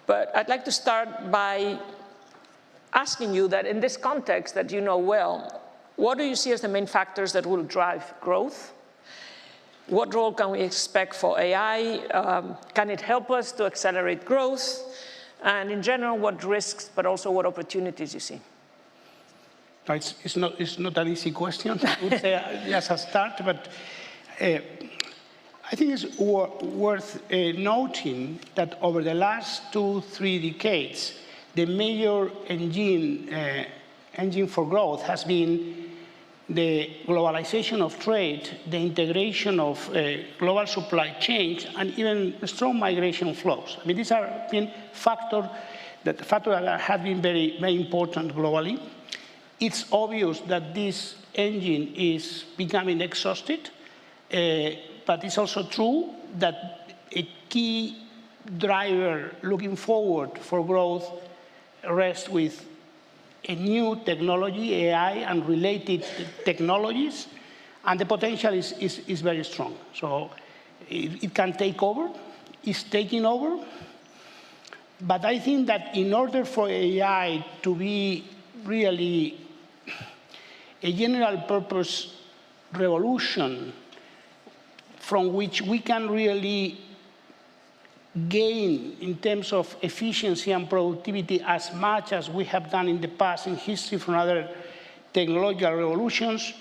But I'd like to start by asking you that in this context that you know well, what do you see as the main factors that will drive growth? What role can we expect for AI? Can it help us to accelerate growth? And in general, what risks, but also what opportunities you see? It's not an easy question, I would say, just a start, but I think it's worth noting that over the last 2-3 decades, the major engine for growth has been the globalization of trade, the integration of global supply chains, and even strong migration flows. I mean, these are been factors that have been very, very important globally. It's obvious that this engine is becoming exhausted, but it's also true that a key driver looking forward for growth rests with a new technology, AI, and related technologies, and the potential is very strong. So it can take over, it's taking over, but I think that in order for AI to be really a general purpose revolution from which we can really gain in terms of efficiency and productivity as much as we have done in the past in history from other technological revolutions,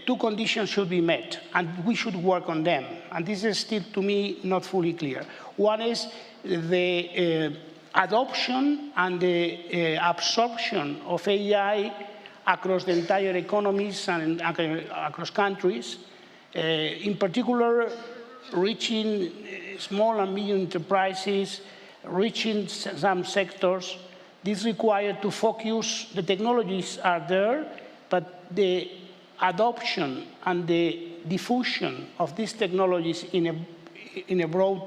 two conditions should be met, and we should work on them. And this is still, to me, not fully clear. One is the adoption and the absorption of AI across the entire economies and across countries, in particular, reaching small and medium enterprises, reaching some sectors. This requires to focus, the technologies are there, but the adoption and the diffusion of these technologies in a broad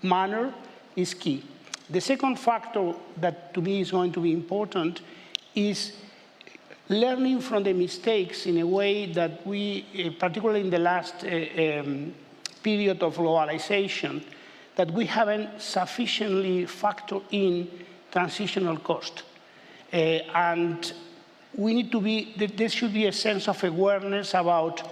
manner is key. The second factor that to me is going to be important is learning from the mistakes in a way that we, particularly in the last period of globalization, that we haven't sufficiently factored in transitional cost. And we need to be, there should be a sense of awareness about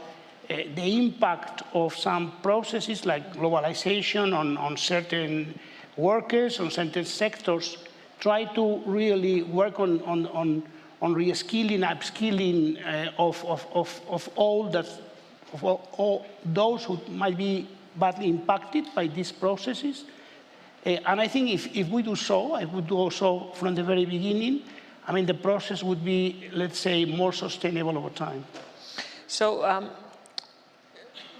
the impact of some processes like globalization on certain workers, on certain sectors. Try to really work on reskilling, upskilling of all those who might be badly impacted by these processes. And I think if we do so, I would do also from the very beginning, I mean, the process would be, let's say, more sustainable over time. So,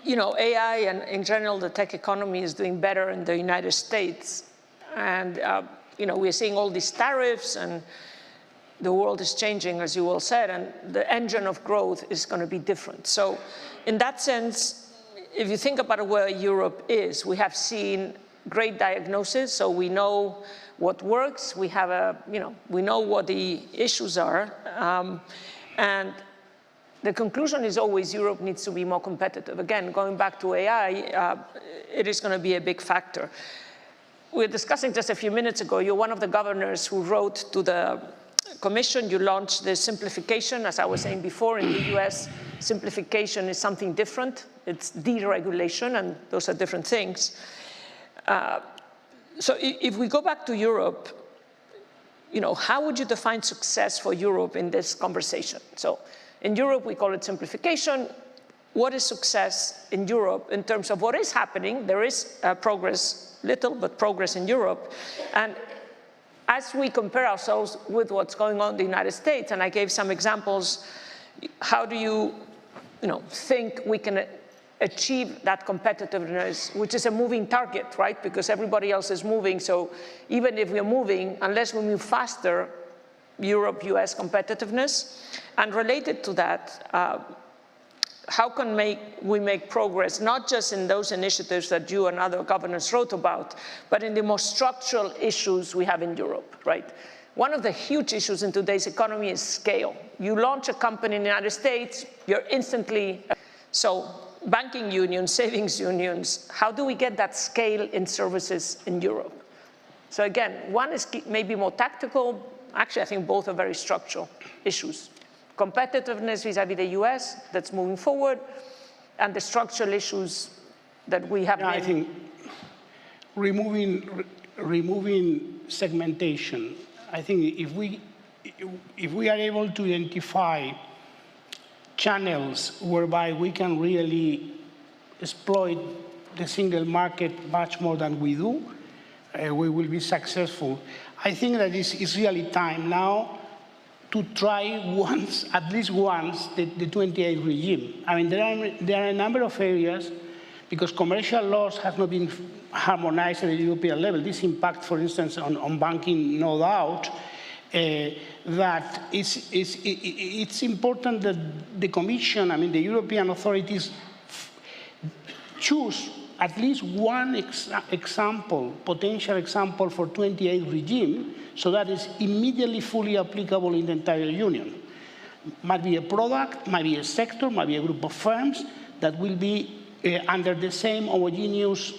you know, AI and in general, the tech economy is doing better in the United States. And, you know, we're seeing all these tariffs and the world is changing, as you all said, and the engine of growth is going to be different. So in that sense, if you think about where Europe is, we have seen great diagnosis, so we know what works, we have a, you know, we know what the issues are, and the conclusion is always Europe needs to be more competitive. Again, going back to AI, it is going to be a big factor. We were discussing just a few minutes ago, you're one of the governors who wrote to the Commission, you launched the simplification. As I was saying before, in the US, simplification is something different. It's deregulation, and those are different things. So if we go back to Europe, you know, how would you define success for Europe in this conversation? So in Europe, we call it simplification. What is success in Europe in terms of what is happening? There is progress, little, but progress in Europe. And as we compare ourselves with what's going on in the United States, and I gave some examples, how do you think we can achieve that competitiveness, which is a moving target, right? Because everybody else is moving, so even if we're moving, unless we move faster, Europe-US competitiveness. And related to that, how can we make progress, not just in those initiatives that you and other governors wrote about, but in the more structural issues we have in Europe, right? One of the huge issues in today's economy is scale. You launch a company in the United States, you're instantly, so banking unions, savings unions, how do we get that scale in services in Europe? So again, one is maybe more tactical. Actually, I think both are very structural issues. Competitiveness vis-à-vis the US, that's moving forward, and the structural issues that we have I think removing segmentation, I think if we are able to identify channels whereby we can really exploit the single market much more than we do, we will be successful. I think that it's really time now to try once, at least once, the 28 regime. I mean, there are a number of areas, because commercial laws have not been harmonized at the European level. This impact, for instance, on banking, no doubt, that it's important that the Commission, I mean, the European authorities choose at least one example, potential example for 28 regime, so that is immediately fully applicable in the entire Union. Might be a product, might be a sector, might be a group of firms that will be under the same homogeneous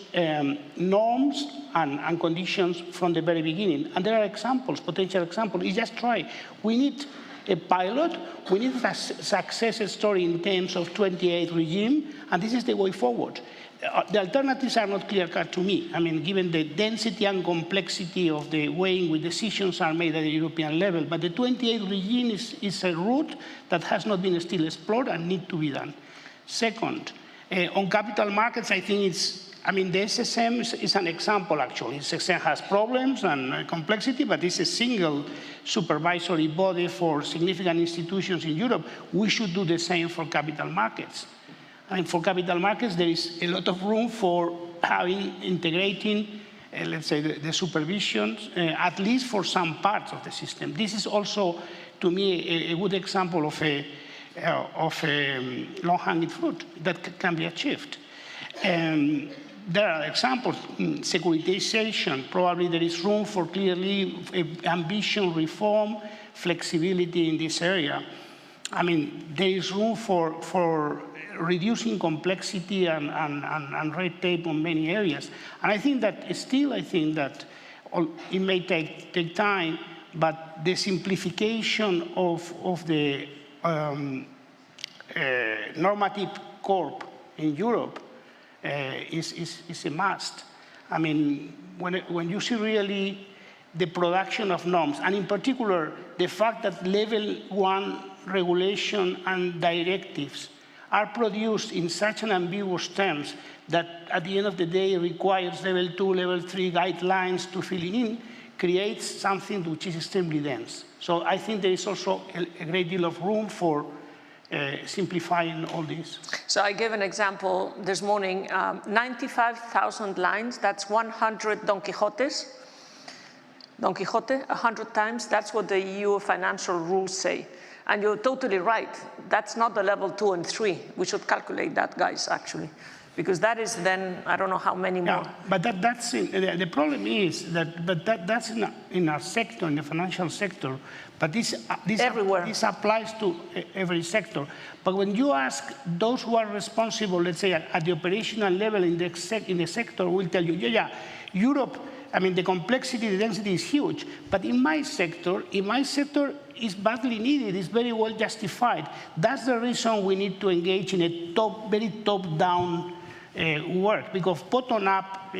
norms and conditions from the very beginning. And there are examples, potential examples. You just try. We need a pilot, we need a success story in terms of 28 regime, and this is the way forward. The alternatives are not clear-cut to me. I mean, given the density and complexity of the way in which decisions are made at the European level, but the 28 regime is a route that has not been still explored and need to be done. Second, on capital markets, I think the SSM is an example, actually. SSM has problems and complexity, but it's a single supervisory body for significant institutions in Europe. We should do the same for capital markets. And for capital markets, there is a lot of room for integrating, let's say, the supervision, at least for some parts of the system. This is also, to me, a good example of a low-hanging fruit that can be achieved. There are examples, securitization, probably there is room for clearly ambition, reform, flexibility in this area. I mean, there is room for reducing complexity and red tape on many areas. And I think that it may take time, but the simplification of the normative corp in Europe is a must. I mean, when you see really the production of norms, and in particular, the fact that level 1 regulation and directives are produced in such an ambiguous terms that at the end of the day requires level 2, level 3 guidelines to fill in, creates something which is extremely dense. So I think there is also a great deal of room for simplifying all this. So I gave an example this morning, 95,000 lines, that's 100 Don Quixotes. Don Quixote, 100 times, that's what the EU financial rules say. And you're totally right, that's not the level 2 and 3. We should calculate that, guys, actually. Because that is then, I don't know how many more. But that's the problem is that's in our sector, in the financial sector, but this applies to every sector. But when you ask those who are responsible, let's say at the operational level in the sector, will tell you, Europe, I mean, the complexity, the density is huge, but in my sector is badly needed, it's very well justified. That's the reason we need to engage in a very top-down work, because bottom-up,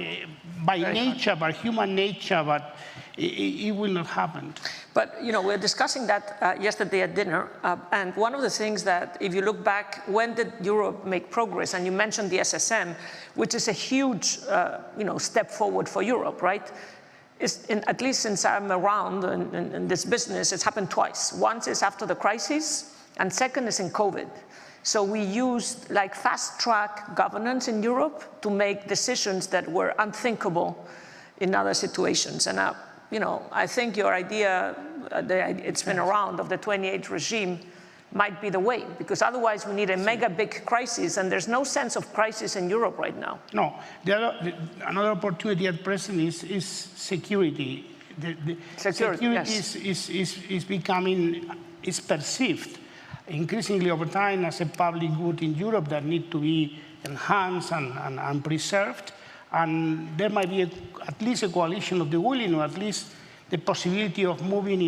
by nature, by human nature, but it will not happen. But, we're discussing that yesterday at dinner, and one of the things that, if you look back, when did Europe make progress? And you mentioned the SSM, which is a huge, step forward for Europe, right? At least since I'm around in this business, it's happened twice. Once is after the crisis, and second is in COVID. So we used fast-track governance in Europe to make decisions that were unthinkable in other situations. And I think your idea, it's been around, of the 28 regime might be the way, because otherwise we need a mega big crisis, and there's no sense of crisis in Europe right now. No, another opportunity at present is security. Security yes. is perceived increasingly over time as a public good in Europe that need to be enhanced and preserved. And there might be at least a coalition of the willing, or at least the possibility of moving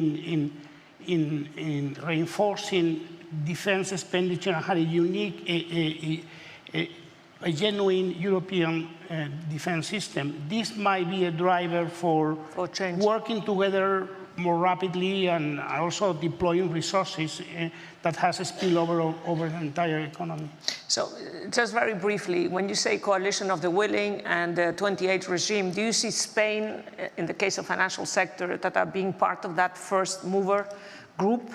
in reinforcing defense expenditure and having a unique, a genuine European defense system. This might be a driver for change, working together more rapidly and also deploying resources that has a spillover over the entire economy. So just very briefly, when you say coalition of the willing and the 28 regime, do you see Spain, in the case of financial sector, that are being part of that first mover group?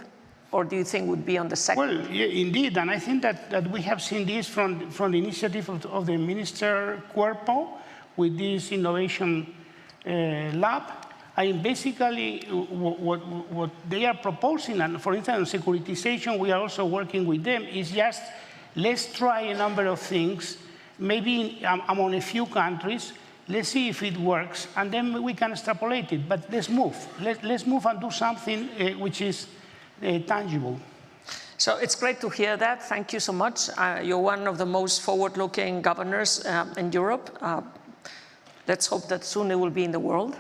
Or do you think would be on the second? Well, yeah, indeed, and I think that we have seen this from the initiative of the Minister Cuerpo with this innovation lab. I mean, basically, what they are proposing, and for instance, securitization, we are also working with them, is just let's try a number of things, maybe among a few countries, let's see if it works, and then we can extrapolate it. But let's move. Let's move and do something which is tangible. So it's great to hear that. Thank you so much. You're one of the most forward-looking governors in Europe. Let's hope that soon it will be in the world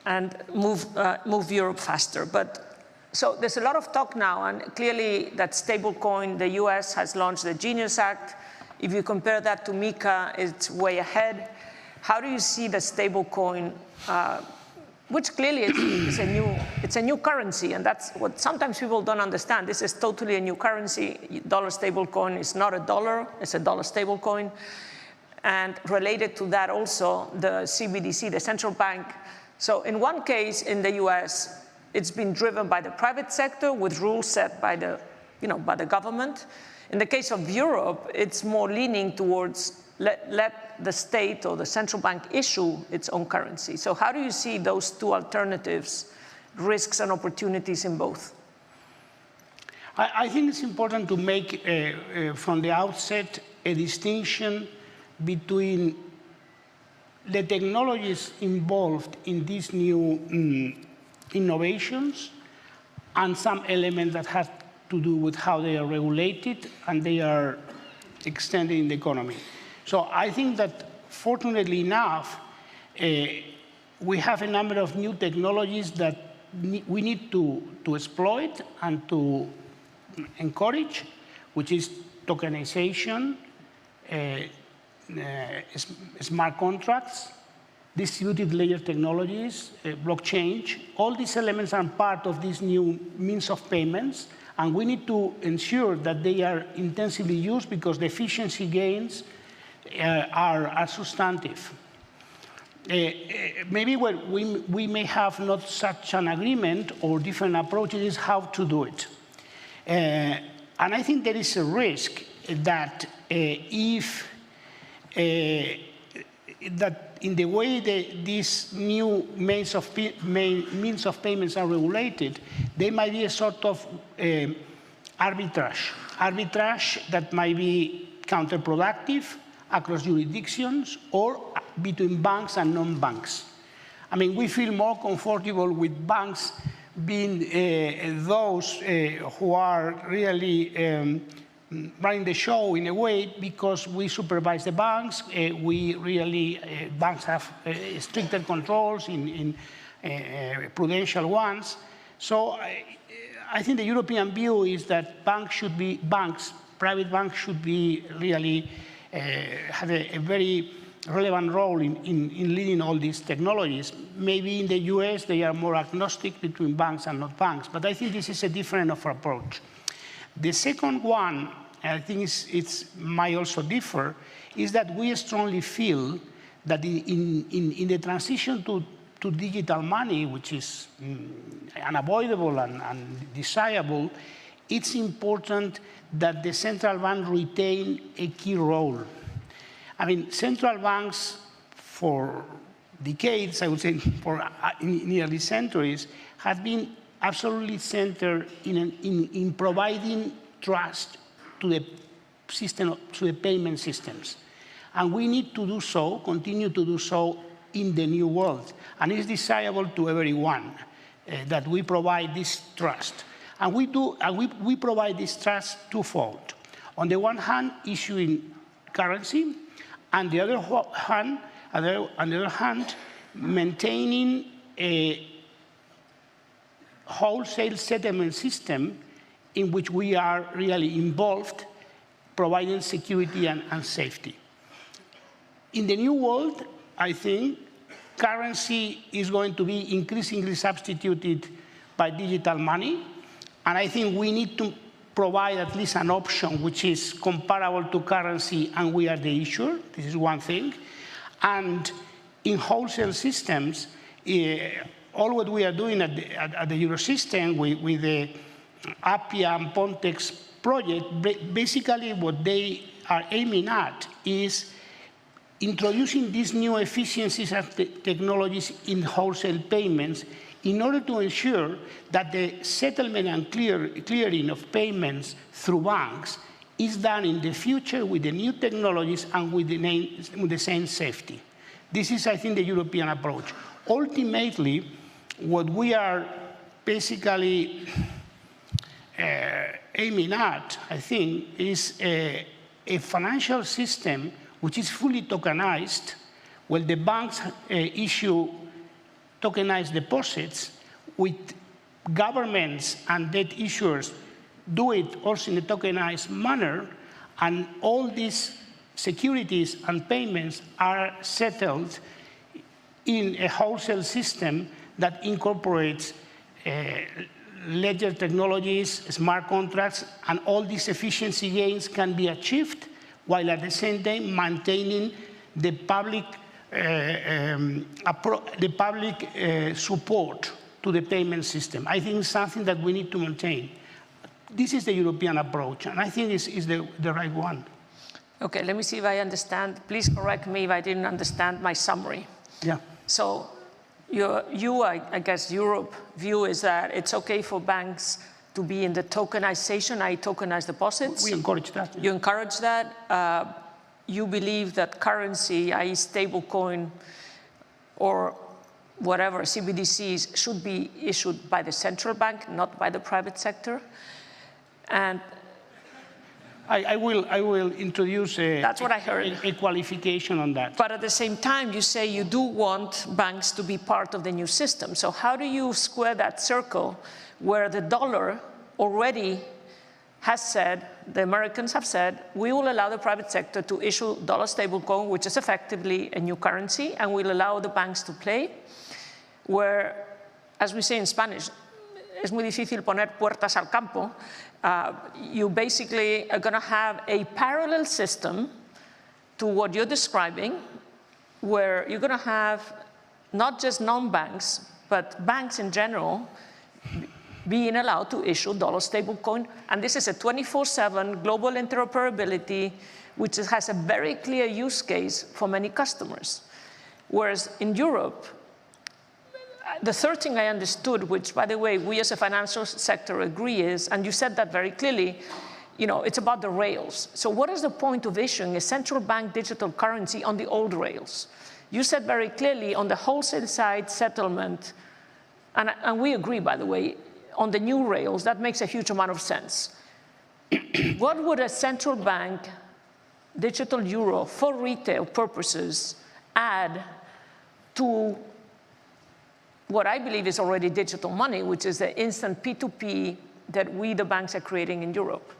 and move Europe faster. But so there's a lot of talk now, and clearly that stablecoin, the US has launched the Genius Act. If you compare that to MiCA, it's way ahead. How do you see the stablecoin, which clearly is a new currency, and that's what sometimes people don't understand. This is totally a new currency. Dollar stablecoin is not a dollar, it's a dollar stablecoin. And related to that also, the CBDC, the central bank. So in one case in the US, it's been driven by the private sector with rules set by the government. In the case of Europe, it's more leaning towards let the state or the central bank issue its own currency. So how do you see those two alternatives, risks and opportunities in both? I think it's important to make, from the outset, a distinction between the technologies involved in these new innovations and some elements that have to do with how they are regulated and they are extended in the economy. So I think that, fortunately enough, we have a number of new technologies that we need to exploit and to encourage, which is tokenization, smart contracts, distributed layer technologies, blockchain. All these elements are part of these new means of payments, and we need to ensure that they are intensively used because the efficiency gains are substantive. Maybe what we may have not such an agreement or different approaches is how to do it. And I think there is a risk that if that in the way these new means of payments are regulated, there might be a sort of arbitrage that might be counterproductive across jurisdictions or between banks and non-banks. I mean, we feel more comfortable with banks being those who are really running the show in a way because we supervise the banks. Banks have stricter controls in prudential ones. So I think the European view is that private banks should be really have a very relevant role in leading all these technologies. Maybe in the US, they are more agnostic between banks and not banks, but I think this is a different approach. The second one, I think it might also differ, is that we strongly feel that in the transition to digital money, which is unavoidable and desirable, it's important that the central bank retain a key role. I mean, central banks for decades, I would say for nearly centuries, have been absolutely centered in providing trust to the system, to the payment systems. And we need to do so, continue to do so in the new world. And it's desirable to everyone that we provide this trust. And we provide this trust twofold. On the one hand, issuing currency, and the other hand, On the other hand, maintaining a wholesale settlement system in which we are really involved, providing security and safety. In the new world, I think currency is going to be increasingly substituted by digital money, and I think we need to provide at least an option which is comparable to currency and we are the issuer. This is one thing. And in wholesale systems, all what we are doing at the Eurosystem with the Appia and Pontex project, basically what they are aiming at is introducing these new efficiencies and technologies in wholesale payments in order to ensure that the settlement and clearing of payments through banks is done in the future with the new technologies and with the same safety. This is, I think, the European approach. Ultimately, what we are basically aiming at, I think, is a financial system which is fully tokenized, where the banks issue tokenized deposits, with governments and debt issuers do it also in a tokenized manner, and all these securities and payments are settled in a wholesale system that incorporates ledger technologies, smart contracts, and all these efficiency gains can be achieved while at the same time maintaining the public support to the payment system. I think it's something that we need to maintain. This is the European approach, and I think it's the right one. Okay, let me see if I understand. Please correct me if I didn't understand my summary. Yeah. So I guess Europe view is that it's okay for banks to be in the tokenization, i.e. tokenized deposits. We encourage that. Yeah. You encourage that. You believe that currency, i.e. stablecoin or whatever, CBDCs, should be issued by the central bank, not by the private sector. And I will introduce that's what I heard. A qualification on that. But at the same time, you say you do want banks to be part of the new system. So how do you square that circle where the dollar already has said, the Americans have said, we will allow the private sector to issue dollar stablecoin, which is effectively a new currency, and we'll allow the banks to play, where, as we say in Spanish, es muy difícil poner puertas al campo. You basically are going to have a parallel system to what you're describing, where you're going to have not just non-banks, but banks in general being allowed to issue dollar stablecoin. And this is a 24/7 global interoperability, which has a very clear use case for many customers. Whereas in Europe, the third thing I understood, which, by the way, we as a financial sector agree is, and you said that very clearly, it's about the rails. So what is the point of issuing a central bank digital currency on the old rails? You said very clearly on the wholesale side settlement, and we agree, by the way, on the new rails, that makes a huge amount of sense. What would a central bank digital euro for retail purposes add to what I believe is already digital money, which is the instant P2P that we, the banks, are creating in Europe?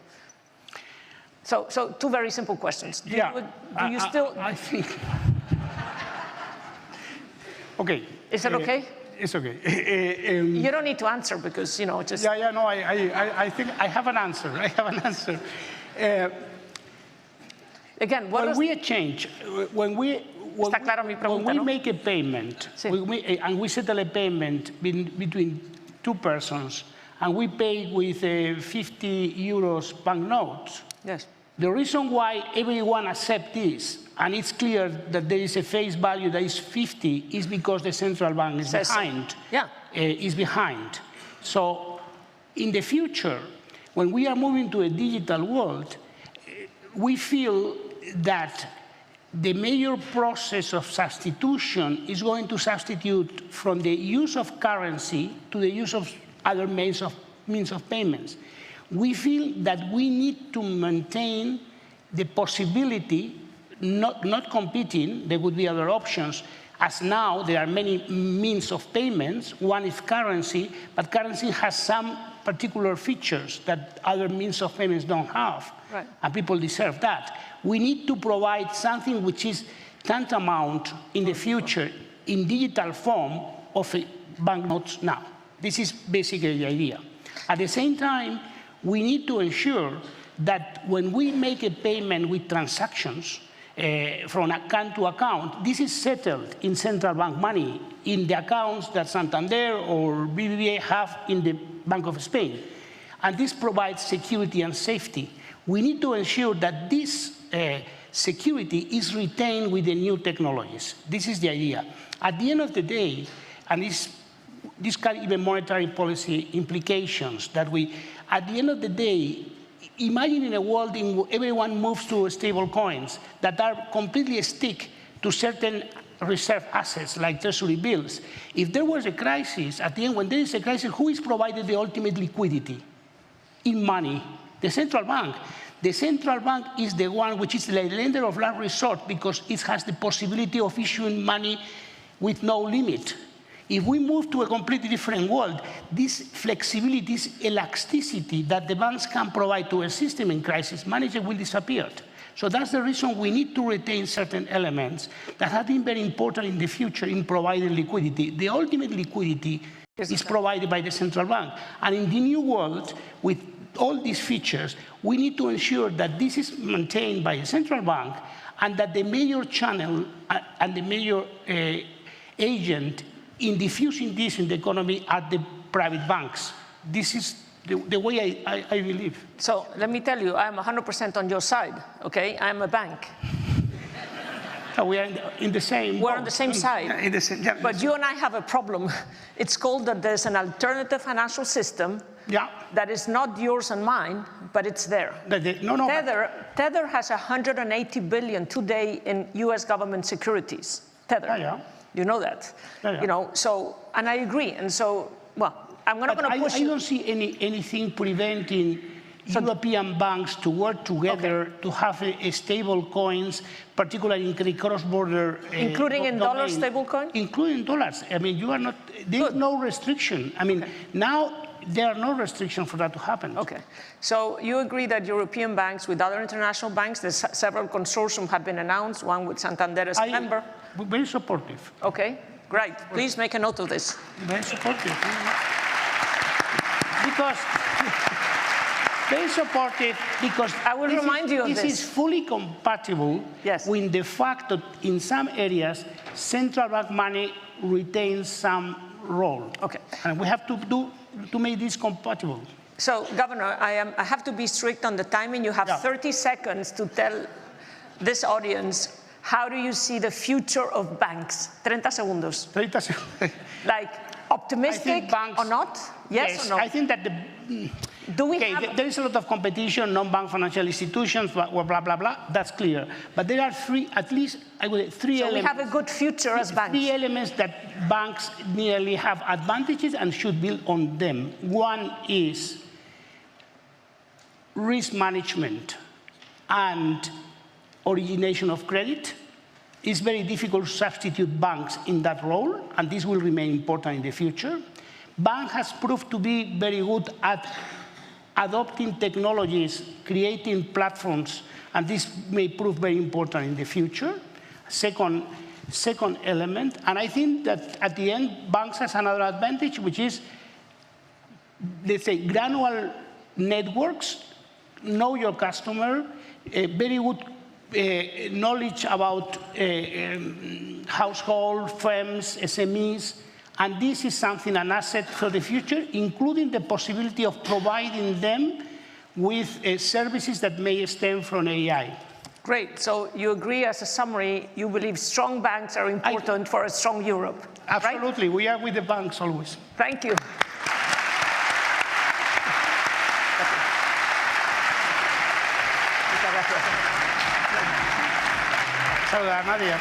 So two very simple questions. Do you still? I think. Okay. Is it okay? It's okay. You don't need to answer because, just. Yeah, no, I think I have an answer. Again, when we change, when we make a payment, sí. And we settle a payment between two persons, and we pay with 50 euros banknotes, yes. The reason why everyone accepts this, and it's clear that there is a face value that is 50, is because the central bank is behind. Yeah. Is behind. So in the future, when we are moving to a digital world, we feel that the major process of substitution is going to substitute from the use of currency to the use of other means of payments. We feel that we need to maintain the possibility, not competing. There would be other options. As now, there are many means of payments. One is currency, but currency has some particular features that other means of payments don't have. Right. And people deserve that. We need to provide something which is tantamount in the future in digital form of banknotes now. This is basically the idea. At the same time, we need to ensure that when we make a payment with transactions from account to account, this is settled in central bank money in the accounts that Santander or BBVA have in the Bank of Spain. And this provides security and safety. We need to ensure that this security is retained with the new technologies. This is the idea. At the end of the day, and this got even monetary policy implications, that at the end of the day, imagine in a world in which everyone moves to stable coins that are completely stick to certain reserve assets like treasury bills. If there was a crisis, at the end, when there is a crisis, who is provided the ultimate liquidity in money? The central bank. The central bank is the one which is the lender of last resort because it has the possibility of issuing money with no limit. If we move to a completely different world, this flexibility, this elasticity that the banks can provide to a system in crisis management will disappear. So that's the reason we need to retain certain elements that have been very important in the future in providing liquidity. The ultimate liquidity is provided by the central bank. And in the new world, with all these features, we need to ensure that this is maintained by a central bank and that the major channel and the major agent in diffusing this in the economy are the private banks. This is the way I believe. So let me tell you, I'm 100% on your side, okay? I'm a bank. We are in the same. We're on the same side. In the same, yeah, but you and I have a problem. It's called that there's an alternative financial system that is not yours and mine, but it's there. Tether has 180 billion today in US government securities. Tether. You know that. You know, so, and I agree. And so, well, I'm not going to push you. I don't see anything preventing European banks to work together to have a stable coins, particularly in the cross-border including in dollar stable coins? Including dollars. I mean, you are not, there's no restriction. I mean, now there are no restrictions for that to happen. Okay. So you agree that European banks with other international banks, there's several consortiums have been announced, one with Santander as a member. Very supportive. Okay, great. Please make a note of this. Very supportive. Because very supportive because I will remind you of this. This is fully compatible with the fact that in some areas central bank money retains some role. Okay. And we have to make this compatible. So, Governor, I have to be strict on the timing. You have 30 seconds to tell this audience, how do you see the future of banks? 30 segundos. 30 segundos. Like, optimistic or not? Yes or no? I think that there is a lot of competition, non-bank financial institutions, blah, blah, blah, blah. That's clear. But there are at least, I would say, three elements. So we have a good future as banks. Three elements that banks nearly have advantages and should build on them. One is risk management and origination of credit. It's very difficult to substitute banks in that role, and this will remain important in the future. Bank has proved to be very good at adopting technologies, creating platforms, and this may prove very important in the future. Second element, and I think that at the end, banks has another advantage, which is, let's say, granular networks, know your customer, very good knowledge about household, firms, SMEs, and this is something, an asset for the future, including the possibility of providing them with services that may stem from AI. Great. So you agree, as a summary, you believe strong banks are important for a strong Europe. Absolutely. Right? We are with the banks always. Thank you. Saludos, Nadia.